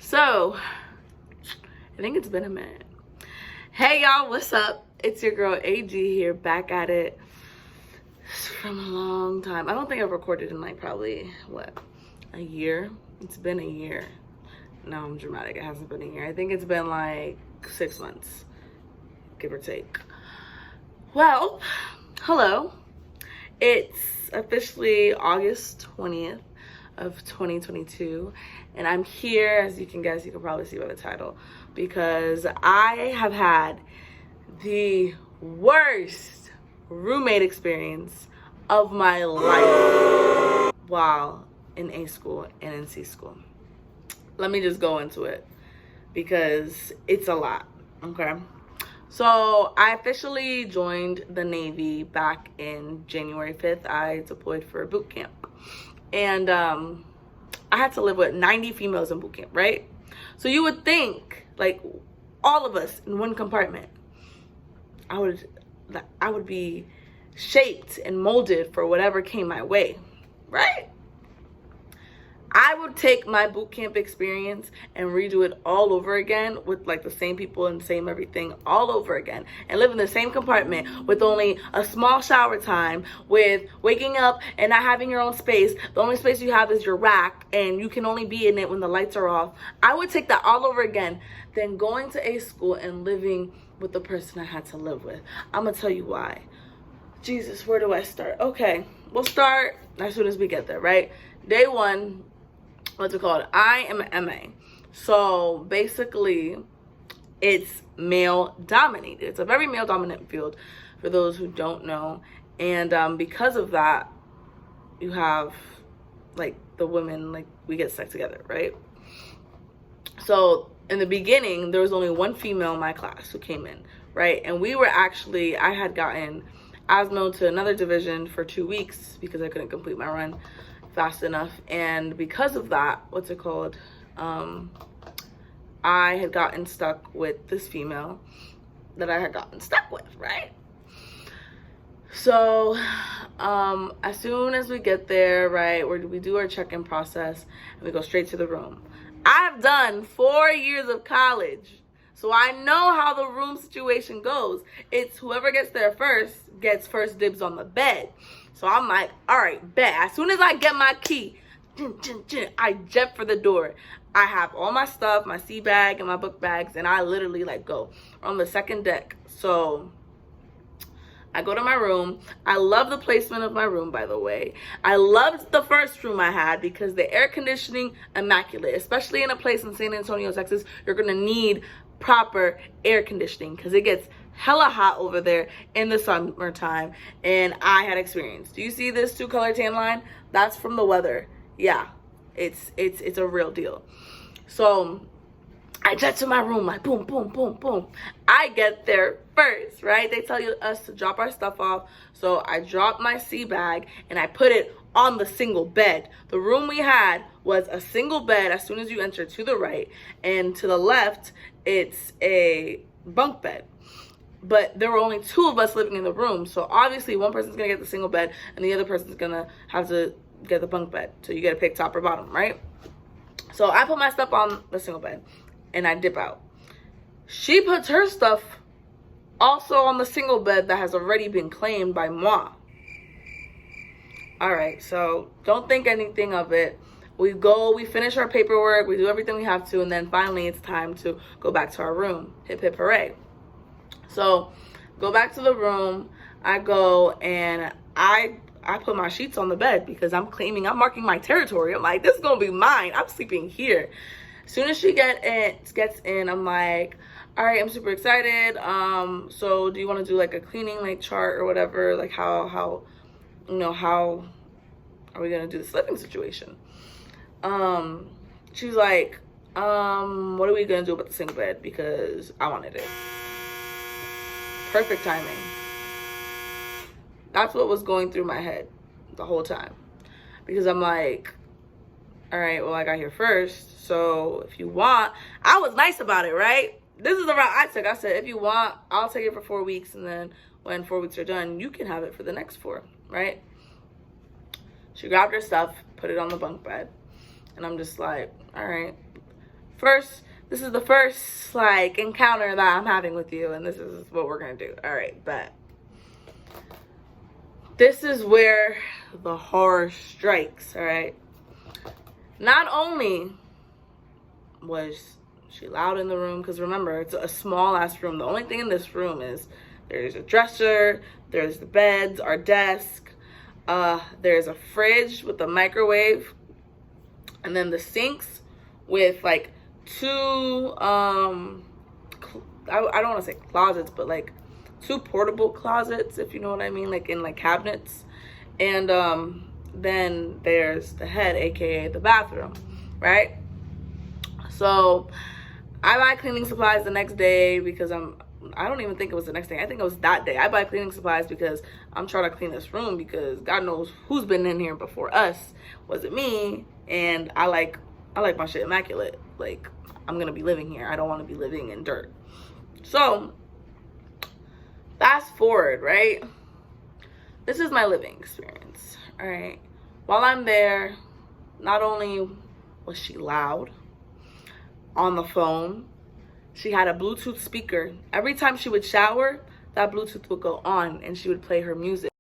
So, I think it's been a minute. Hey y'all, what's up? It's your girl AG here, back at it from a long time. I don't think I've recorded in like probably, a year? It's been a year. No, I'm dramatic. It hasn't been a year. I think it's been like 6 months, give or take. Well, hello. It's officially August 20th of 2022, and I'm here, as you can guess, you can probably see by the title, because I have had the worst roommate experience of my life while in A school and in C school. Let me just go into it because it's a lot, okay? So I officially joined the Navy back in January 5th. I deployed for boot camp. And I had to live with 90 females in boot camp, right? So you would think, like, all of us in one compartment, I would be shaped and molded for whatever came my way, right? I would take my boot camp experience and redo it all over again with like the same people and same everything all over again, and live in the same compartment with only a small shower time, with waking up and not having your own space. The only space you have is your rack and you can only be in it when the lights are off. I would take that all over again than going to A school and living with the person I had to live with. I'm gonna tell you why. Jesus, where do I start? Okay, we'll start as soon as we get there, right? Day one, what's it called? I am an MA. So basically, it's male dominated. It's a very male dominant field for those who don't know. And because of that, you have like the women, like we get stuck together, right? So in the beginning, there was only one female in my class who came in, right? And we were actually, I had gotten asthma to another division for 2 weeks because I couldn't complete my run fast enough. And because of that, what's it called, I had gotten stuck with this female that I had gotten stuck with, right? So as soon as we get there, right, we do our check-in process and we go straight to the room. I've done 4 years of college, so I know how the room situation goes. It's whoever gets there first gets first dibs on the bed. So I'm like, all right, bet. As soon as I get my key, I jet for the door. I have all my stuff, my sea bag and my book bags, and I literally like go on the second deck. So I go to my room. I love the placement of my room, by the way. I loved the first room I had because the air conditioning, immaculate. Especially in a place in San Antonio, Texas, you're gonna need proper air conditioning because it gets hella hot over there in the summertime, and I had experience. Do you see this 2-color tan line? That's from the weather. Yeah, it's a real deal. So I jet to my room, like boom, boom, boom, boom. I get there first, right? They tell us to drop our stuff off. So I drop my sea bag and I put it on the single bed. The room we had was a single bed as soon as you enter to the right, and to the left, it's a bunk bed. But there were only 2 of us living in the room. So obviously one person's gonna get the single bed and the other person's gonna have to get the bunk bed. So you gotta pick top or bottom, right? So I put my stuff on the single bed and I dip out. She puts her stuff also on the single bed that has already been claimed by moi. All right, so don't think anything of it. We finish our paperwork, we do everything we have to, and then finally it's time to go back to our room. Hip hip hooray. So go back to the room. I go and I put my sheets on the bed because I'm marking my territory. I'm like, this is gonna be mine. I'm sleeping here. As soon as she gets in, I'm like, all right, I'm super excited. So do you want to do like a cleaning like chart or whatever? Like how are we gonna do this living situation? She's like, what are we gonna do about the single bed? Because I wanted it. Perfect timing. That's what was going through my head the whole time. Because I'm like, all right, well, I got here first. So if you want, I was nice about it, right? This is the route I took. I said, if you want, I'll take it for 4 weeks. And then when 4 weeks are done, you can have it for the next 4, right? She grabbed her stuff, put it on the bunk bed. And I'm just like, all right. this is the first like encounter that I'm having with you, and this is what we're gonna do. All right, but this is where the horror strikes. All right, not only was she loud in the room, because remember, it's a small ass room. The only thing in this room is there's a dresser, there's the beds, our desk, there's a fridge with a microwave, and then the sinks with like two I don't want to say closets, but like two portable closets, if you know what I mean, like in like cabinets. And then there's the head, aka the bathroom, right? So I buy cleaning supplies the next day because I don't even think it was the next day. I think it was that day. I buy cleaning supplies because I'm trying to clean this room, because God knows who's been in here before us. Was it me? And I like my shit immaculate. Like, I'm gonna be living here. I don't want to be living in dirt. So fast forward, right? This is my living experience. All right. While I'm there, not only was she loud on the phone, she had a Bluetooth speaker. Every time she would shower, that Bluetooth would go on and she would play her music.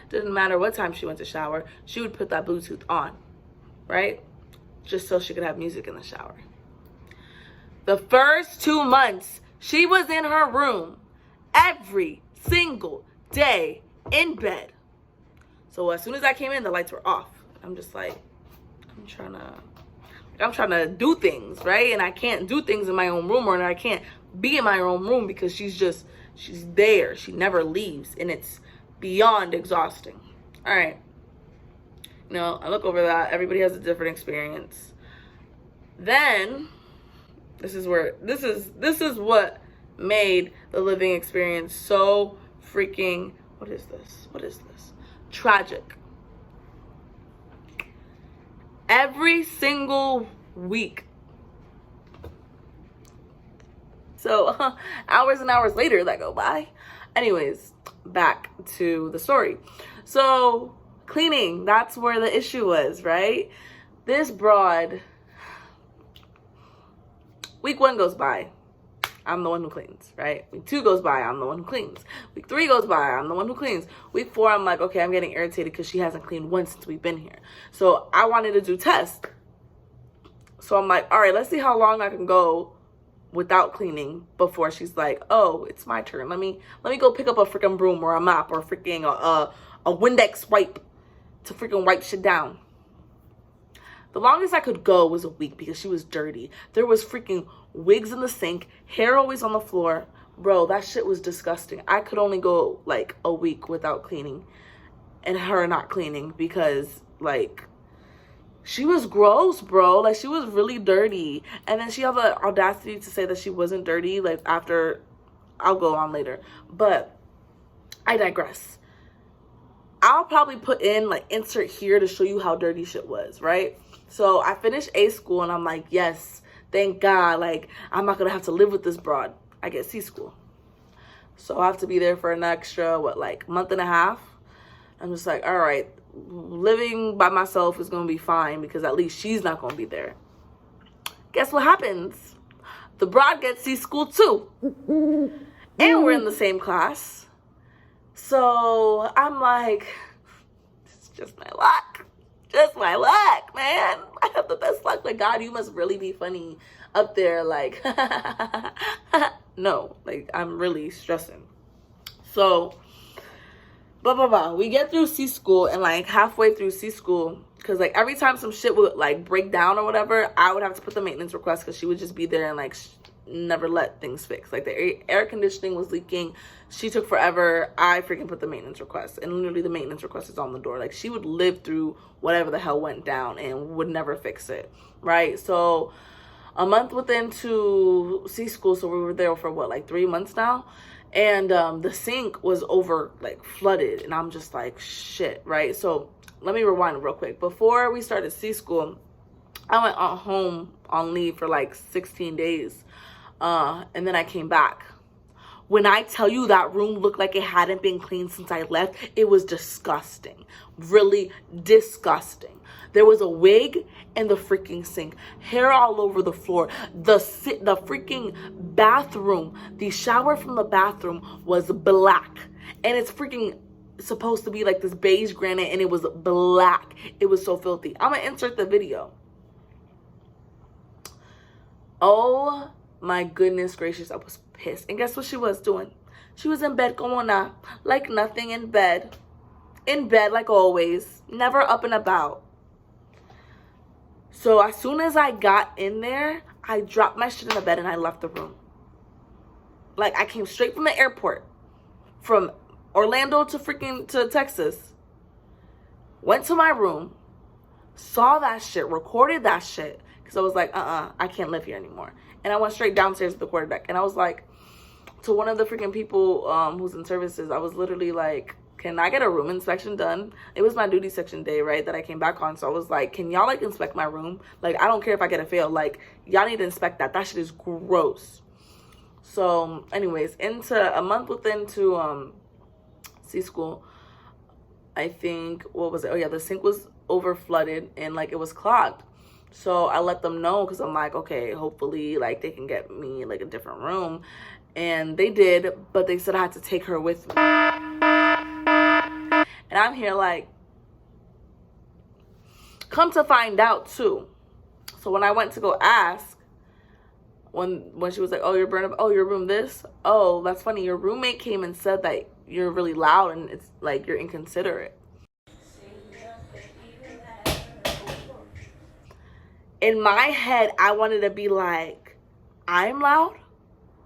Didn't matter what time she went to shower, she would put that Bluetooth on, right? Just so she could have music in the shower. The first 2 months, she was in her room every single day in bed. So as soon as I came in, the lights were off. I'm just like, I'm trying to do things, right? And I can't do things in my own room, or I can't be in my own room because she's there. She never leaves, and it's beyond exhausting. All right. You know, I look over that. Everybody has a different experience. Then this is what made the living experience so freaking, what is this? Tragic. Every single week. So hours and hours later that go by. Anyways, back to the story. So cleaning, that's where the issue was, right? This broad, week 1 goes by, I'm the one who cleans, right? Week 2 goes by, I'm the one who cleans. Week 3 goes by, I'm the one who cleans. Week 4, I'm like, okay, I'm getting irritated because she hasn't cleaned once since we've been here. So I wanted to do tests. So I'm like, all right, let's see how long I can go without cleaning before she's like, oh, it's my turn. Let me go pick up a freaking broom or a mop or freaking a Windex wipe to freaking wipe shit down. The longest I could go was a week because she was dirty. There was freaking wigs in the sink, hair always on the floor. Bro, that shit was disgusting. I could only go like a week without cleaning and her not cleaning because like she was gross, bro. Like she was really dirty. And then she had the audacity to say that she wasn't dirty like after, I'll go on later. But I digress. I'll probably put in like insert here to show you how dirty shit was, right? So I finished A school and I'm like, yes, thank God. Like I'm not going to have to live with this broad. I get C school. So I have to be there for an extra, month and a half. I'm just like, all right, living by myself is going to be fine because at least she's not going to be there. Guess what happens? The broad gets C school too. And we're in the same class. So I'm like, it's just my luck. Just my luck, man. I have the best luck. Like, God, you must really be funny up there. Like, no, like, I'm really stressing. So, we get through C school, and like halfway through C school, because like every time some shit would like break down or whatever, I would have to put the maintenance request because she would just be there and like never let things fix. Like the air conditioning was leaking. She took forever. I freaking put the maintenance request, and literally the maintenance request is on the door. Like she would live through whatever the hell went down and would never fix it, right? So a month within to C school, so we were there for what, like 3 months now, and the sink was over, like flooded, and I'm just like, shit, right? So let me rewind real quick. Before we started C school, I went home on leave for like 16 days, and then I came back. When I tell you that room looked like it hadn't been cleaned since I left, it was disgusting. Really disgusting. There was a wig in the freaking sink, hair all over the floor. The freaking bathroom, the shower from the bathroom was black. And it's freaking supposed to be like this beige granite, and it was black. It was so filthy. I'm gonna insert the video. Oh my goodness gracious, I was pissed. And guess what she was doing? She was in bed, como na, like nothing, in bed. In bed like always, never up and about. So as soon as I got in there, I dropped my shit in the bed and I left the room. Like, I came straight from the airport, from Orlando to Texas, went to my room, saw that shit, recorded that shit, because I was like, I can't live here anymore. And I went straight downstairs to the quarterdeck, and I was like, to one of the freaking people who's in services, I was literally like, can I get a room inspection done? It was my duty section day, right, that I came back on. So I was like, can y'all like inspect my room? Like, I don't care if I get a fail. Like, y'all need to inspect that. That shit is gross. So anyways, into a month into C school, I think, what was it? Oh yeah, the sink was over flooded and like it was clogged. So I let them know, because I'm like, okay, hopefully like they can get me like a different room. And they did, but they said I had to take her with me. And I'm here like, come to find out too. So when I went to go ask, when she was like, oh, you're burned up, oh, your room this, oh, that's funny, your roommate came and said that you're really loud and it's like you're inconsiderate. In my head, I wanted to be like, I'm loud,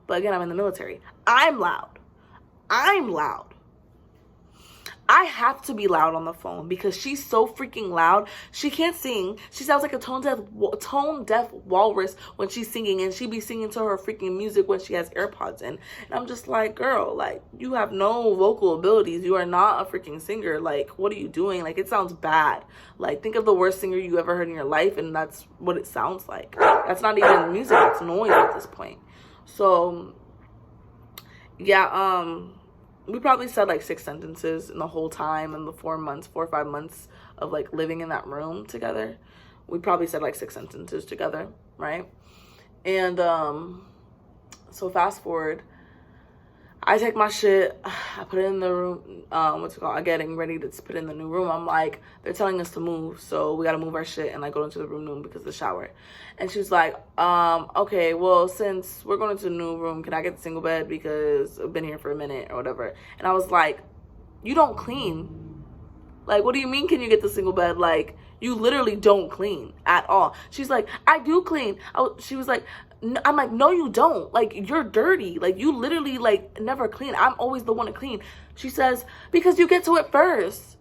but again, I'm in the military. I'm loud. I have to be loud on the phone because she's so freaking loud. She can't sing. She sounds like a tone deaf walrus when she's singing, and she be singing to her freaking music when she has AirPods in. And I'm just like, girl, like, you have no vocal abilities. You are not a freaking singer. Like, what are you doing? Like, it sounds bad. Like, think of the worst singer you ever heard in your life, and that's what it sounds like. That's not even music. It's noise at this point. So, yeah, we probably said like 6 sentences in the whole time, in the 4 or 5 months of like living in that room together. We probably said like 6 sentences together, right? And so fast forward, I take my shit, I put it in the room, what's it called? I'm getting ready to put it in the new room. I'm like, they're telling us to move, so we gotta move our shit and like go into the room because of the shower. And she was like, okay, well, since we're going into the new room, can I get the single bed because I've been here for a minute or whatever? And I was like, you don't clean. Like, what do you mean can you get the single bed? Like, you literally don't clean at all. She's like, I do clean. She was like, I'm like, no, you don't. Like, you're dirty. Like, you literally, like, never clean. I'm always the one to clean. She says, because you get to it first.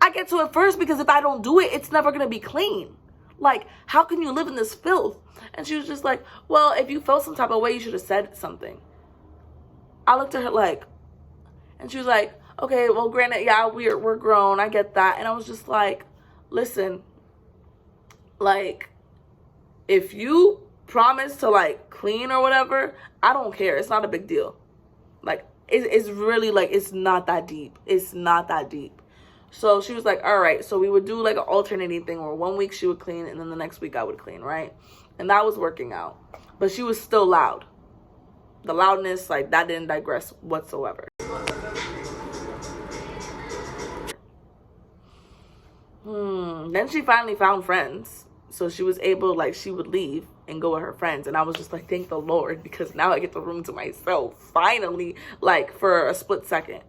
I get to it first because if I don't do it, it's never going to be clean. Like, how can you live in this filth? And she was just like, well, if you felt some type of way, you should have said something. I looked at her like, and she was like, okay, well, granted, yeah, we're grown. I get that. And I was just like, listen, like, if you promise to like clean or whatever, I don't care. It's not a big deal. Like, it's really like, it's not that deep. It's not that deep. So she was like, all right. So we would do like an alternating thing where 1 week she would clean and then the next week I would clean, right? And that was working out. But she was still loud. The loudness, like, that didn't digress whatsoever. Then she finally found friends. So she was able, like, she would leave and go with her friends. And I was just like, thank the Lord, because now I get the room to myself. Finally, like, for a split second.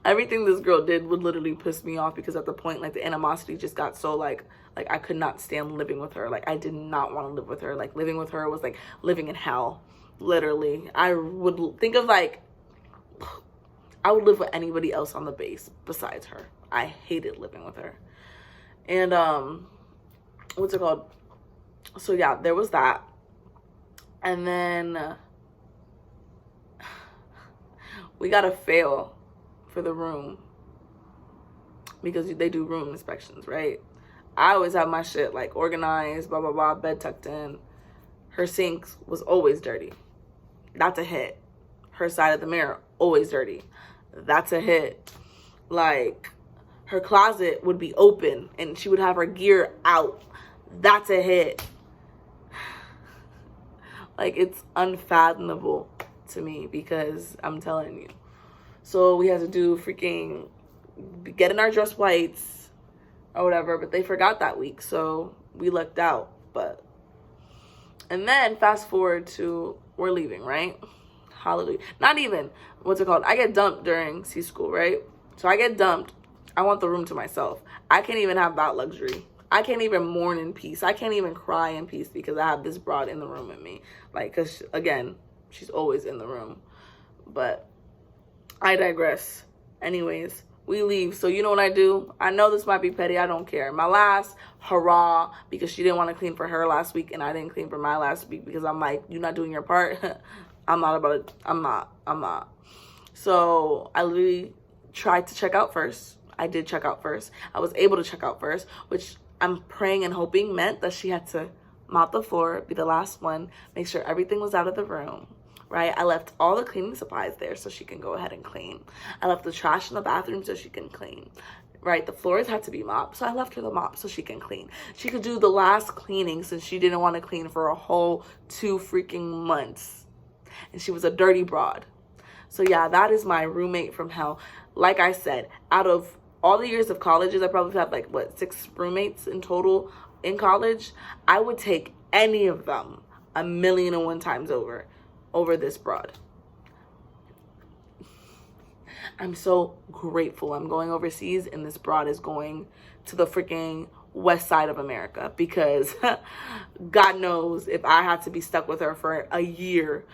Everything this girl did would literally piss me off, because at the point, like, the animosity just got so, like I could not stand living with her. Like, I did not want to live with her. Like, living with her was like living in hell, literally. I would think of, like, I would live with anybody else on the base besides her. I hated living with her. And what's it called? So yeah, there was that. And then we got a fail for the room, because they do room inspections, right? I always have my shit like organized, blah blah blah, bed tucked in, her sink was always dirty. That's a hit. Her side of the mirror, always dirty. That's a hit. Like, her closet would be open and she would have her gear out. That's a hit. Like, it's unfathomable to me, because I'm telling you. So we had to do freaking getting our dress whites or whatever, but they forgot that week, so we lucked out. But, and then fast forward to, we're leaving, right? Hallelujah. Not even, what's it called? I get dumped during C school, right? So I get dumped. I want the room to myself. I can't even have that luxury. I can't even mourn in peace. I can't even cry in peace because I have this broad in the room with me. Like, because, again, she's always in the room. But I digress. Anyways, we leave. So you know what I do? I know this might be petty. I don't care. My last hurrah, because she didn't want to clean for her last week and I didn't clean for my last week because I'm like, you're not doing your part. I'm not. So I literally tried to check out first. I did check out first. I was able to check out first, which I'm praying and hoping meant that she had to mop the floor, be the last one, make sure everything was out of the room, right? I left all the cleaning supplies there so she can go ahead and clean. I left the trash in the bathroom so she can clean, right? The floors had to be mopped, so I left her the mop so she can clean. She could do the last cleaning since she didn't want to clean for a whole 2 freaking months. And she was a dirty broad. So yeah, that is my roommate from hell. Like I said, out of all the years of colleges, I probably had like, what, 6 roommates in total in college. I would take any of them 1,000,001 times over this broad. I'm so grateful I'm going overseas and this broad is going to the freaking west side of America, because God knows if I had to be stuck with her for a year,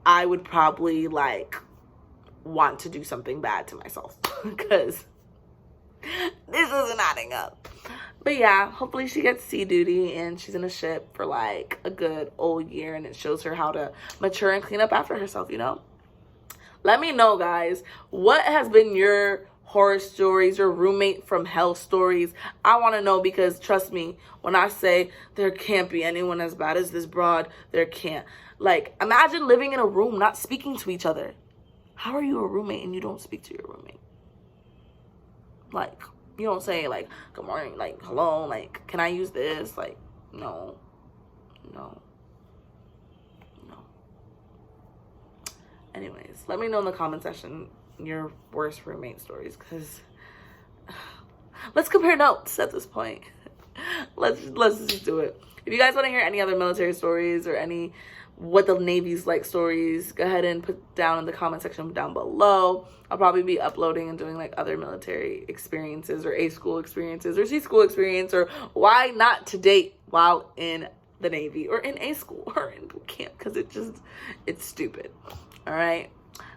I would probably like want to do something bad to myself because this isn't adding up. But yeah, hopefully she gets sea duty and she's in a ship for like a good old year and it shows her how to mature and clean up after herself, you know? Let me know, guys, what has been your horror stories, your roommate from hell stories? I want to know, because trust me, when I say there can't be anyone as bad as this broad, there can't. Like, imagine living in a room not speaking to each other. How are you a roommate and you don't speak to your roommate? Like, you don't say, like, good morning, like, hello, like, can I use this? Like, no. Anyways, let me know in the comment section your worst roommate stories, because let's compare notes at this point. Let's just do it. If you guys want to hear any other military stories or any what the Navy's like stories, go ahead and put down in the comment section down below. I'll probably be uploading and doing like other military experiences or A school experiences or C school experience, or why not to date while in the Navy or in A school or in boot camp, because it's stupid. All right,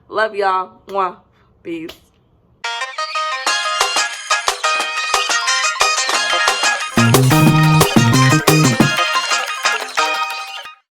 love y'all. Mwah. Peace.